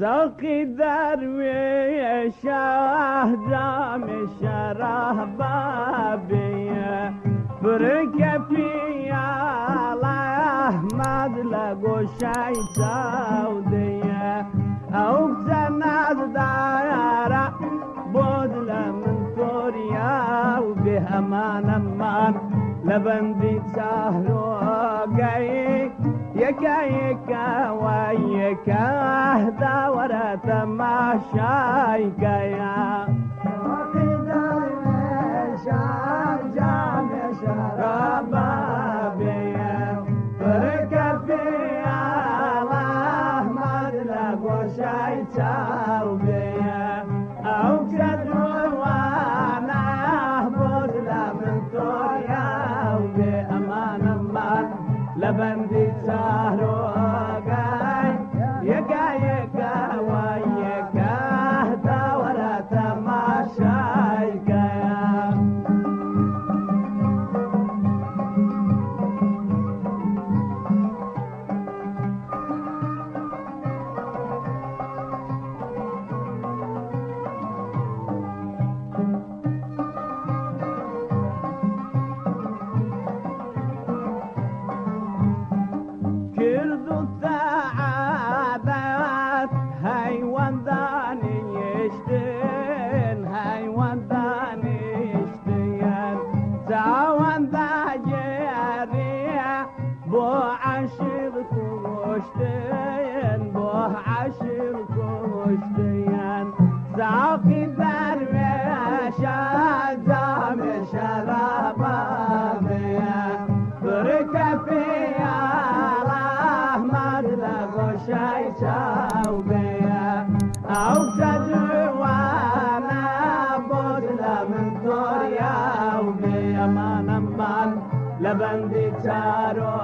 ساقی درویش جام شراب بیه برکه پیال احمد لگوشای سودیه او سند دایره بود لمن توریا و به امان لبندی سهرو گئی یکا و یکا داور تماشای گیا جام شراب بیه برکه پیال احمد لگوشای سودیه او کدوانا بود لمن توریا و به امان لبندی سهرو گای یکا و یکا داور تماشای گیا ساقی درویش جام شراب بیه برکه پیال احمد لگوشای سودیه او جوانا بود لمن توریا و به امان لبندی چارو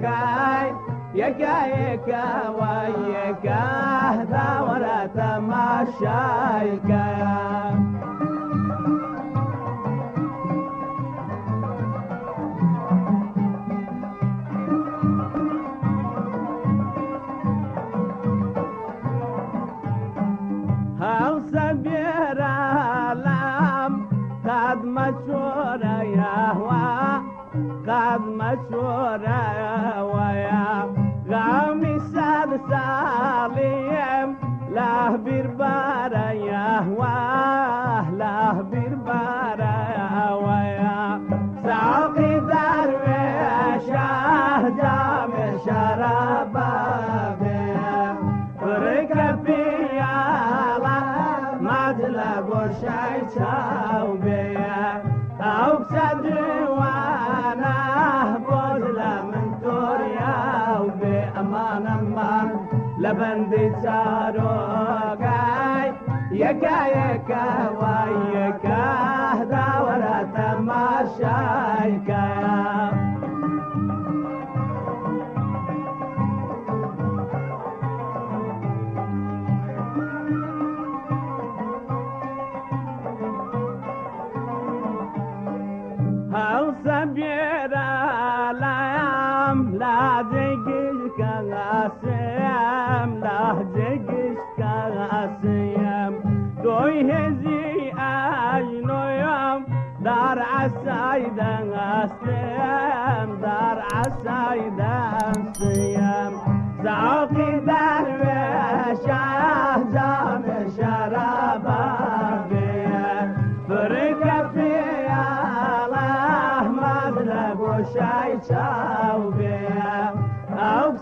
گای یکا و یکا داور تماشای گیا او سبیر علم قد مشور یهوه قد مشور ویا غمی صد سالیم له بیر بار یهوه له بیر بار ویا ساقی درویش جام شراب بیه برکه پیال مجل گوشای سودیه او جوانا بود لمن توریا و به امان لبندی چارو گای یکا و یکا داور تماشای گیا او سبیر علم لحظگش کغاسیم لحظگش کغاسیم دوی هزی اجنویم در عصای دنگستیم در عصای دنگستیم ساقی درویش جام شراب بیه برکه پیال احمد لگوشای سودیه او